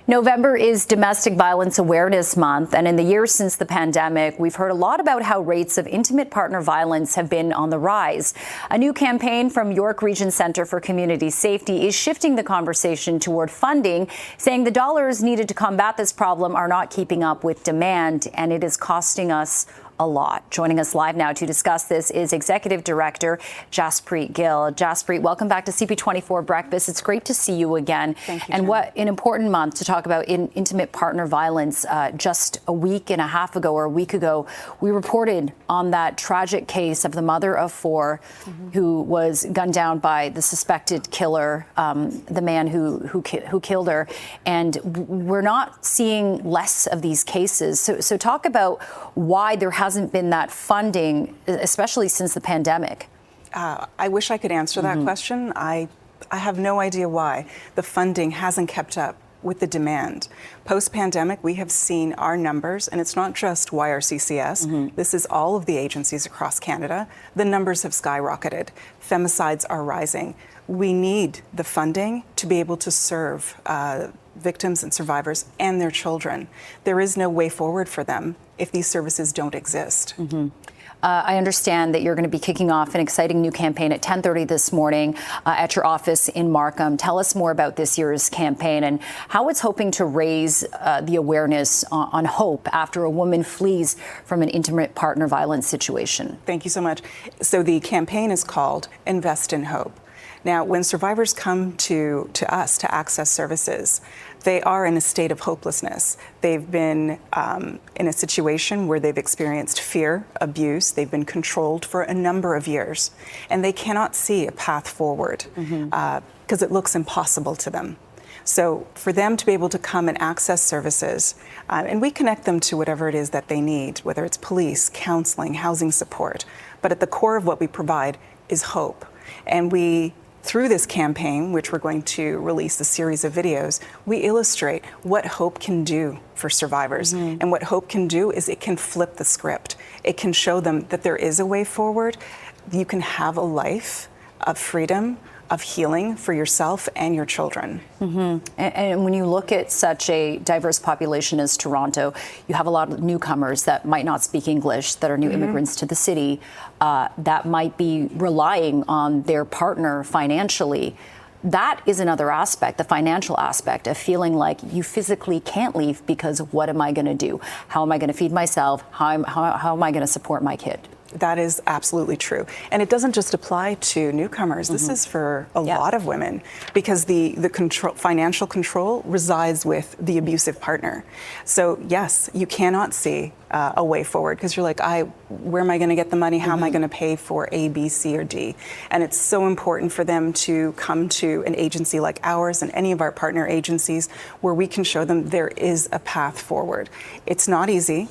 November is Domestic Violence Awareness Month, and in the years since the pandemic, we've heard a lot about how rates of intimate partner violence have been on the rise. A new campaign from York Region Centre for Community Safety is shifting the conversation toward funding, saying the dollars needed to combat this problem are not keeping up with demand, and it is costing us a lot. Joining us live now to discuss this is Executive Director Jaspreet Gill. Jaspreet, welcome back to CP24 Breakfast. It's great to see you again. Thank you, and Jen. What an important month to talk about intimate partner violence. Just a week and a half ago or a week ago, we reported on that tragic case of the mother of four who was gunned down by the suspected killer, the man who killed her. And we're not seeing less of these cases. So talk about why there hasn't been that funding, especially since the pandemic. I wish I could answer that question. I have no idea why the funding hasn't kept up with the demand. Post-pandemic, we have seen our numbers, and it's not just YRCCS, this is all of the agencies across Canada. The numbers have skyrocketed. Femicides are rising. We need the funding to be able to serve victims and survivors and their children. There is no way forward for them if these services don't exist. I understand that you're going to be kicking off an exciting new campaign at 10:30 this morning at your office in Markham. Tell us more about this year's campaign and how it's hoping to raise the awareness on hope after a woman flees from an intimate partner violence situation. Thank you so much. So the campaign is called Invest in Hope. Now, when survivors come to us to access services, they are in a state of hopelessness. They've been in a situation where they've experienced fear, abuse, they've been controlled for a number of years, and they cannot see a path forward because it looks impossible to them. So for them to be able to come and access services, and we connect them to whatever it is that they need, whether it's police, counseling, housing support, but at the core of what we provide is hope. And through this campaign, which we're going to release a series of videos, we illustrate what hope can do for survivors. And what hope can do is it can flip the script. It can show them that there is a way forward. You can have a life of freedom, of healing for yourself and your children. And when you look at such a diverse population as Toronto, you have a lot of newcomers that might not speak English, that are new immigrants to the city, that might be relying on their partner financially. That is another aspect, the financial aspect of feeling like you physically can't leave because what am I going to do? How am I going to feed myself? How am I going to support my kid? That is absolutely true. And it doesn't just apply to newcomers. This is for a lot of women, because the financial control resides with the abusive partner. So yes, you cannot see a way forward because you're like, where am I going to get the money? How am I going to pay for A, B, C, or D? And it's so important for them to come to an agency like ours and any of our partner agencies where we can show them there is a path forward. It's not easy,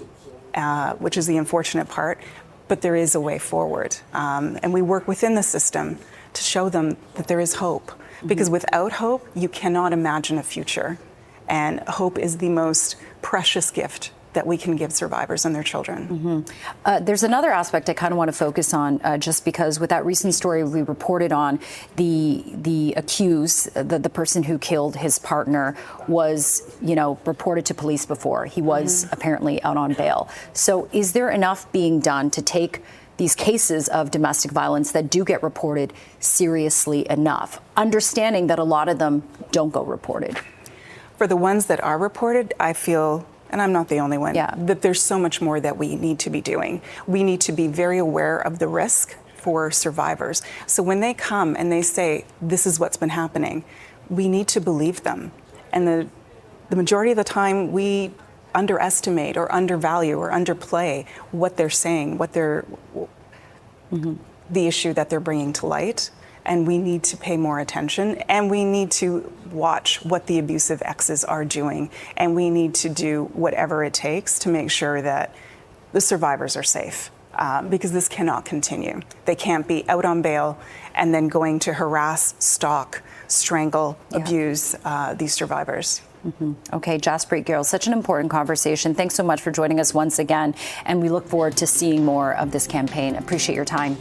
which is the unfortunate part, but there is a way forward. And we work within the system to show them that there is hope. Because without hope, you cannot imagine a future. And hope is the most precious gift that we can give survivors and their children. There's another aspect I kind of want to focus on, just because with that recent story we reported on, the accused, the person who killed his partner was, reported to police before. He was apparently out on bail. So is there enough being done to take these cases of domestic violence that do get reported seriously enough, understanding that a lot of them don't go reported? For the ones that are reported, I feel, and I'm not the only one, that there's so much more that we need to be doing. We need to be very aware of the risk for survivors. So when they come and they say, this is what's been happening, we need to believe them. And the majority of the time, we underestimate or undervalue or underplay what they're saying, the issue that they're bringing to light. And we need to pay more attention, and we need to watch what the abusive exes are doing, and we need to do whatever it takes to make sure that the survivors are safe, because this cannot continue. They can't be out on bail and then going to harass, stalk, strangle, abuse these survivors. Okay, Jaspreet Gill, such an important conversation. Thanks so much for joining us once again, and we look forward to seeing more of this campaign. Appreciate your time.